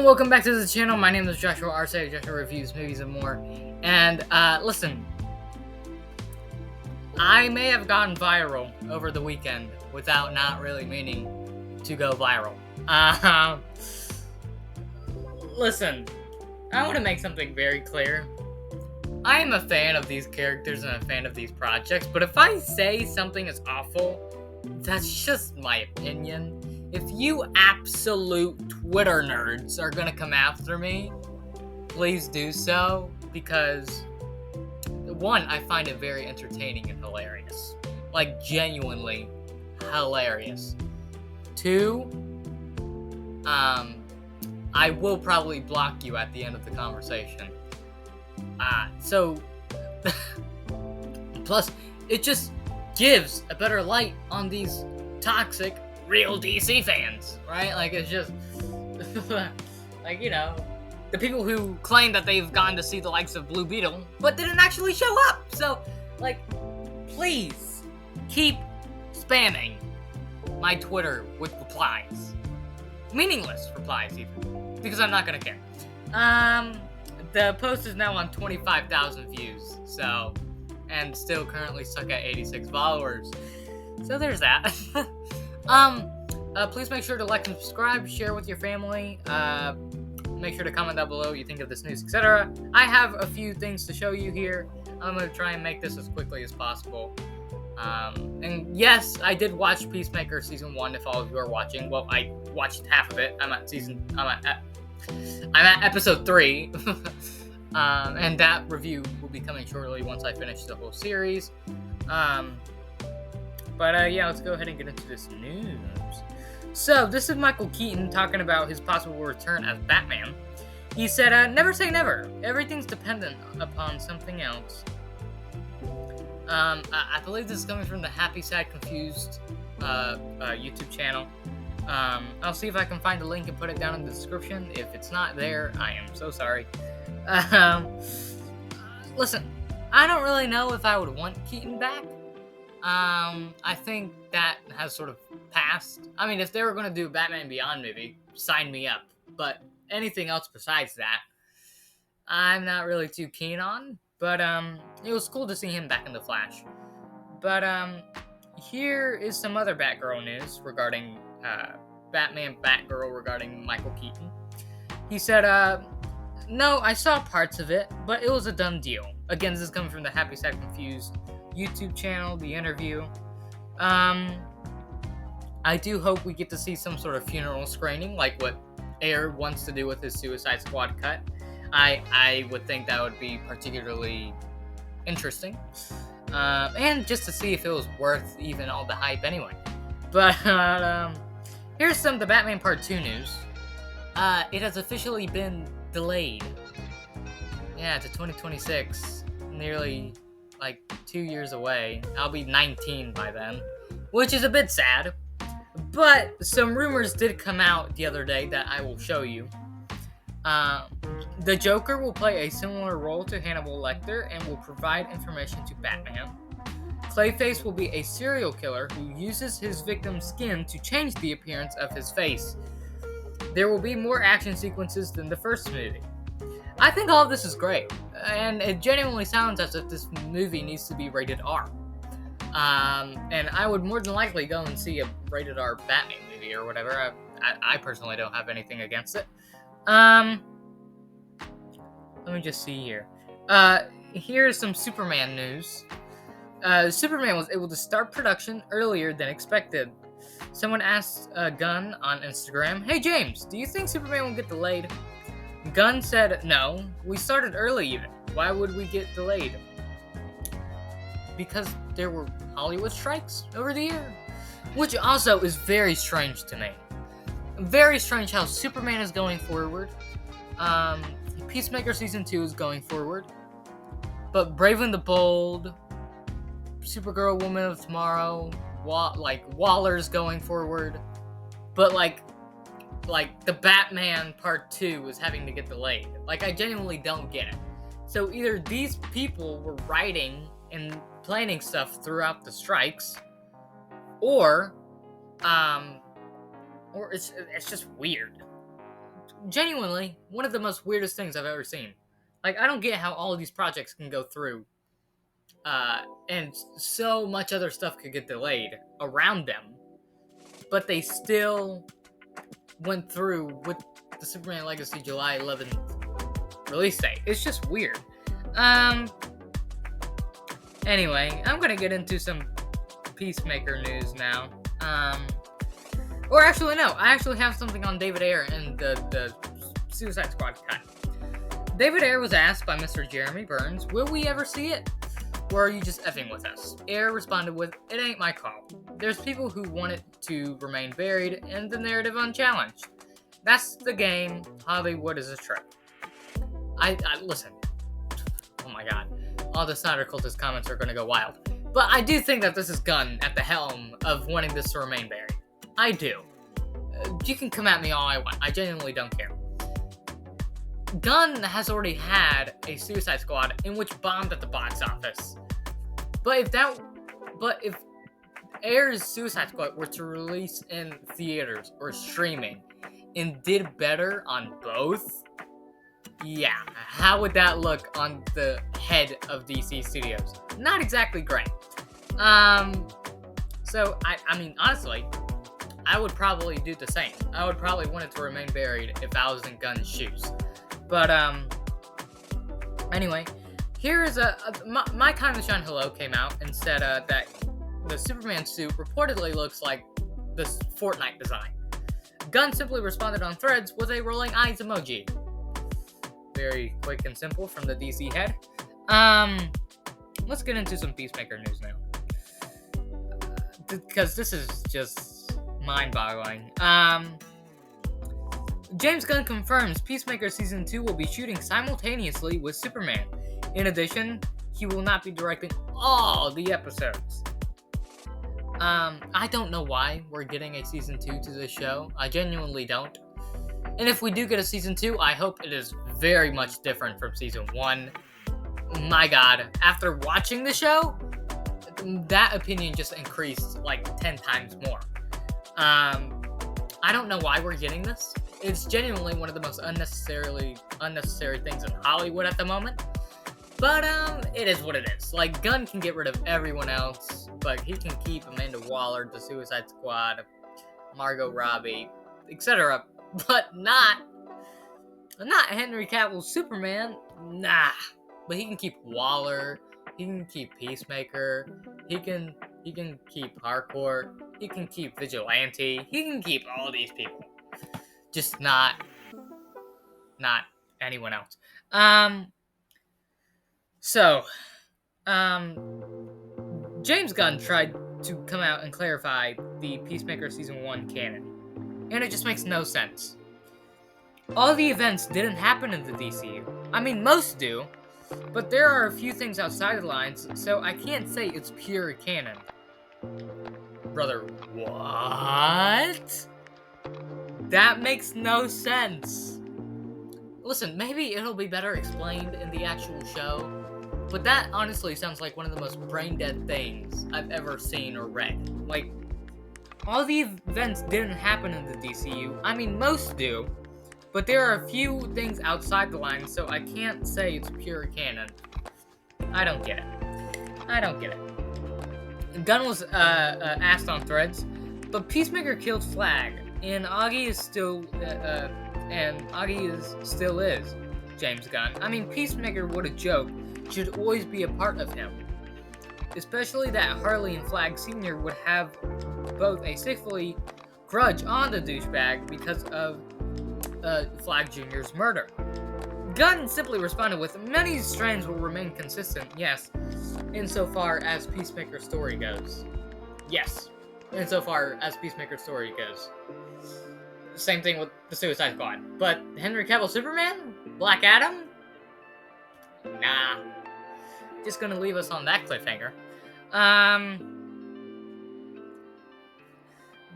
and welcome back to the channel. My name is Joshua Arce, Joshua Reviews, Movies, and More. And, listen, I may have gone viral over the weekend without not really meaning to go viral. Listen, I want to make something very clear. I am a fan of these characters and a fan of these projects, but if I say something is awful, that's just my opinion. If you absolute Twitter nerds are gonna come after me, please do so, because one, I find it very entertaining and hilarious. Like, genuinely hilarious. Two, I will probably block you at the end of the conversation. Plus, it just gives a better light on these toxic real DC fans, right? Like, it's just like, you know, the people who claim that they've gone to see the likes of Blue Beetle but didn't actually show up. So, like, please keep spamming my Twitter with replies, meaningless replies even, because I'm not gonna care. The post is now on 25,000 views, so, and still currently stuck at 86 followers. So there's that. Please make sure to like and subscribe, share with your family, make sure to comment down below what you think of this news, etc. I have a few things to show you here. I'm going to try and make this as quickly as possible. And yes, I did watch Peacemaker Season 1, if all of you are watching. Well, I watched half of it. I'm at episode 3. And that review will be coming shortly once I finish the whole series. But yeah, let's go ahead and get into this news. So, this is Michael Keaton talking about his possible return as Batman. He said, never say never. Everything's dependent upon something else. I believe this is coming from the Happy Sad Confused YouTube channel. I'll see if I can find the link and put it down in the description. If it's not there, I am so sorry. Listen, I don't really know if I would want Keaton back. I think that has sort of passed. I mean, if they were going to do a Batman Beyond movie, sign me up. But anything else besides that, I'm not really too keen on. But, it was cool to see him back in The Flash. But, here is some other Batgirl news regarding, Batgirl regarding Michael Keaton. He said, no, I saw parts of it, but it was a done deal. Again, this is coming from the Happy Sad Confused YouTube channel, the interview. I do hope we get to see some sort of funeral screening, like what Ayer wants to do with his Suicide Squad cut. I would think that would be particularly interesting. And just to see if it was worth even all the hype anyway. But, here's some of the Batman Part 2 news. It has officially been delayed. Yeah, to 2026. Nearly, like, 2 years away. I'll be 19 by then, which is a bit sad. But some rumors did come out the other day that I will show you. The Joker will play a similar role to Hannibal Lecter and will provide information to Batman. Clayface will be a serial killer who uses his victim's skin to change the appearance of his face. There will be more action sequences than the first movie. I think all of this is great, and it genuinely sounds as if this movie needs to be rated R. And I would more than likely go and see a rated R Batman movie or whatever. I personally don't have anything against it. Let me just see here. Here's some Superman news. Superman was able to start production earlier than expected. Someone asked Gunn on Instagram, "Hey James, do you think Superman will get delayed?" Gunn said, "No, we started early even. Why would we get delayed?" Because there were Hollywood strikes over the year. Which also is very strange to me. Very strange how Superman is going forward. Peacemaker Season 2 is going forward. But Brave and the Bold, Supergirl, Woman of Tomorrow, Waller's going forward. But like the Batman Part 2 is having to get delayed. Like, I genuinely don't get it. So either these people were writing and planning stuff throughout the strikes, or it's just weird. genuinely one of the most weirdest things I've ever seen. Like, I don't get how all of these projects can go through, and so much other stuff could get delayed around them, but they still went through with the Superman Legacy July 11th release date. It's just weird. Anyway, I'm gonna get into some Peacemaker news now. Or actually, no. I actually have something on David Ayer and the Suicide Squad cut. David Ayer was asked by Mr. Jeremy Burns, will we ever see it? Or are you just effing with us? Ayer responded with, it ain't my call. There's people who want it to remain buried and the narrative unchallenged. That's the game. Hollywood is a trick. I listen. Oh my god. All the Snyder Cultist comments are going to go wild. But I do think that this is Gunn at the helm of wanting this to remain buried. I do. You can come at me all I want. I genuinely don't care. Gunn has already had a Suicide Squad in which bombed at the box office. But if Ayer's Suicide Squad were to release in theaters or streaming and did better on both, yeah, how would that look on the head of DC Studios? Not exactly great. So I mean, honestly, I would probably do the same. I would probably want it to remain buried if I was in Gunn's shoes. But, anyway, here is My Time to Shine Hello came out and said, that the Superman suit reportedly looks like this Fortnite design. Gunn simply responded on Threads with a rolling eyes emoji. Very quick and simple from the DC head. Let's get into some Peacemaker news now. Because this is just mind-boggling. James Gunn confirms Peacemaker Season 2 will be shooting simultaneously with Superman. In addition, he will not be directing all the episodes. I don't know why we're getting a Season 2 to this show. I genuinely don't. And if we do get a Season 2, I hope it is very much different from Season 1. My god, after watching the show, that opinion just increased like 10 times more. I don't know why we're getting this. It's genuinely one of the most unnecessary things in Hollywood at the moment. But, it is what it is. Like, Gunn can get rid of everyone else, but he can keep Amanda Waller, the Suicide Squad, Margot Robbie, etc. But not Henry Cavill's Superman. Nah. But he can keep Waller, he can keep Peacemaker, he can keep Harcourt, he can keep Vigilante, he can keep all these people. Just not anyone else. James Gunn tried to come out and clarify the Peacemaker Season 1 canon, and it just makes no sense. All the events didn't happen in the DCU. I mean, most do, but there are a few things outside the lines, so I can't say it's pure canon. Brother, what? That makes no sense. Listen, maybe it'll be better explained in the actual show, but that honestly sounds like one of the most brain-dead things I've ever seen or read. Like, all the events didn't happen in the DCU. I mean, most do, but there are a few things outside the lines, so I can't say it's pure canon. I don't get it. Gunn was asked on Threads, but Peacemaker killed Flag, and Augie is still is James Gunn. I mean, Peacemaker, what a joke, should always be a part of him. Especially that Harley and Flag Sr. would have both a sickly grudge on the douchebag because of Flag Jr.'s murder. Gunn simply responded with, many strands will remain consistent, yes, insofar as Peacemaker's story goes. Yes, insofar as Peacemaker's story goes. Same thing with the Suicide Squad. But Henry Cavill Superman? Black Adam? Nah. Just gonna leave us on that cliffhanger.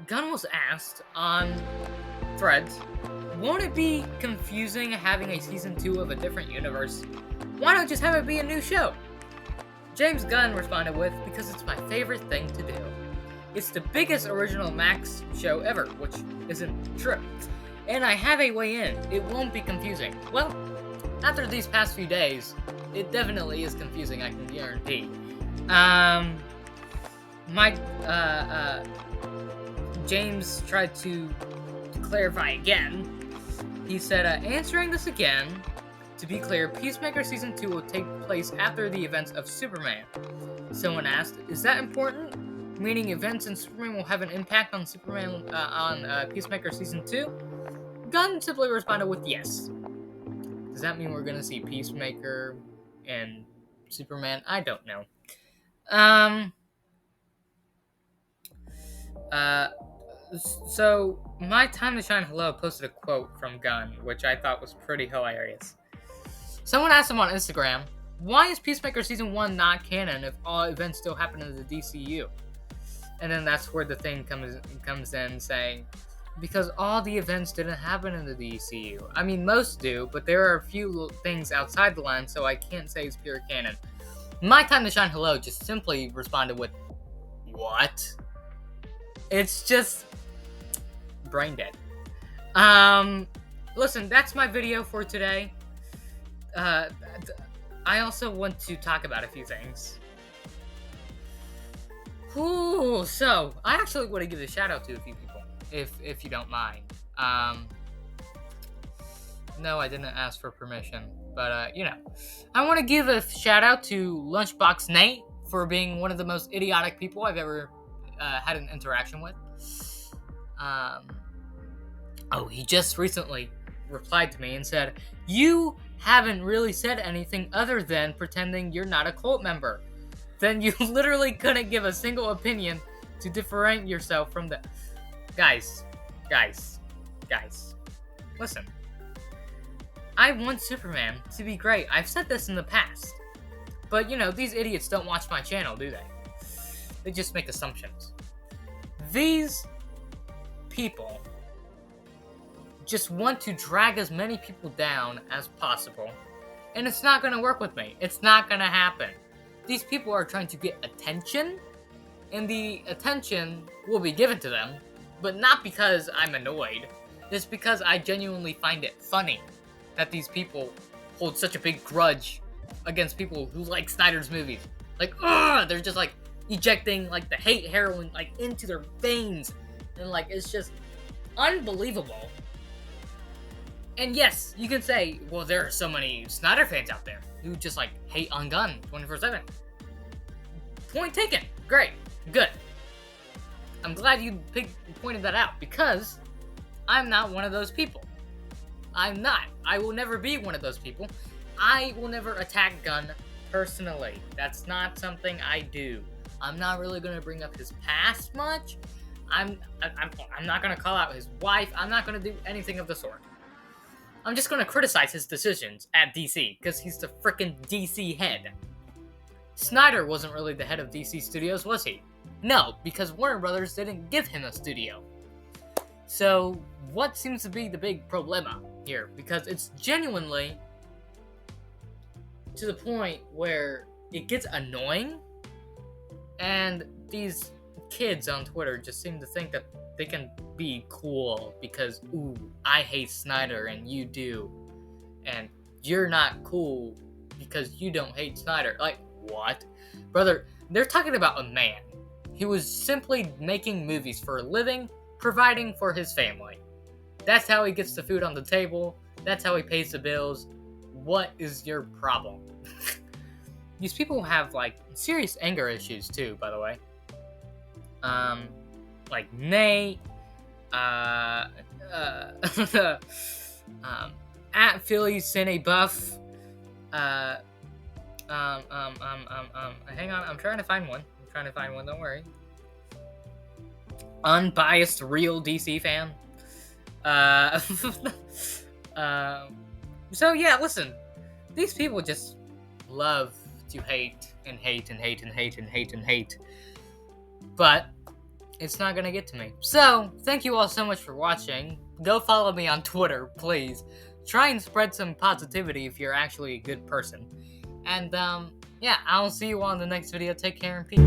Gunn was asked on Threads, won't it be confusing having a Season 2 of a different universe? Why not just have it be a new show? James Gunn responded with, because it's my favorite thing to do. It's the biggest original Max show ever, which isn't true. And I have a way in. It won't be confusing. Well, after these past few days, it definitely is confusing, I can guarantee. James tried to clarify again. He said, answering this again, to be clear, Peacemaker Season 2 will take place after the events of Superman. Someone asked, is that important? Meaning events in Superman will have an impact on Peacemaker Season 2? Gunn simply responded with yes. Does that mean we're gonna see Peacemaker and Superman? I don't know. So My Time to Shine Hello posted a quote from Gunn, which I thought was pretty hilarious. Someone asked him on Instagram, why is Peacemaker Season 1 not canon if all events still happen in the DCU? And then that's where the thing comes in saying, because all the events didn't happen in the DCU. I mean, most do, but there are a few things outside the line, so I can't say it's pure canon. My Time to Shine Hello just simply responded with, what? It's just brain dead. Listen, that's my video for today. I also want to talk about a few things. So I actually want to give a shout out to a few people, if you don't mind. No, I didn't ask for permission, but I want to give a shout out to Lunchbox Nate for being one of the most idiotic people I've ever had an interaction with. He just recently replied to me and said, you haven't really said anything other than pretending you're not a cult member. Then you literally couldn't give a single opinion to differentiate yourself from the... Guys. Listen. I want Superman to be great. I've said this in the past. But, these idiots don't watch my channel, do they? They just make assumptions. These people just want to drag as many people down as possible. And it's not going to work with me. It's not going to happen. These people are trying to get attention, and the attention will be given to them, but not because I'm annoyed. It's because I genuinely find it funny that these people hold such a big grudge against people who like Snyder's movies. Like, they're just like ejecting like the hate heroin like into their veins, and like it's just unbelievable. And yes, you can say, well, there are so many Snyder fans out there who just like hate on Gunn 24/7. Point taken. Great. Good. I'm glad you pointed that out, because I'm not one of those people. I'm not. I will never be one of those people. I will never attack Gunn personally. That's not something I do. I'm not really going to bring up his past much. I'm not going to call out his wife. I'm not going to do anything of the sort. I'm just going to criticize his decisions at DC, because he's the frickin' DC head. Snyder wasn't really the head of DC Studios, was he? No, because Warner Brothers didn't give him a studio. So, what seems to be the big problema here? Because it's genuinely to the point where it gets annoying, and these kids on Twitter just seem to think that they can be cool because, ooh, I hate Snyder and you do, and you're not cool because you don't hate Snyder. Like, what? Brother, they're talking about a man who was simply making movies for a living, providing for his family. That's how he gets the food on the table. That's how he pays the bills. What is your problem? These people have, like, serious anger issues, too, by the way. Like Nate, at Philly Cine Buff, hang on, I'm trying to find one. Don't worry. Unbiased real DC fan. So yeah, listen. These people just love to hate and hate and hate and hate and hate and hate. But it's not gonna get to me. So, thank you all so much for watching. Go follow me on Twitter, please. Try and spread some positivity if you're actually a good person. And, yeah, I'll see you all in the next video. Take care and peace.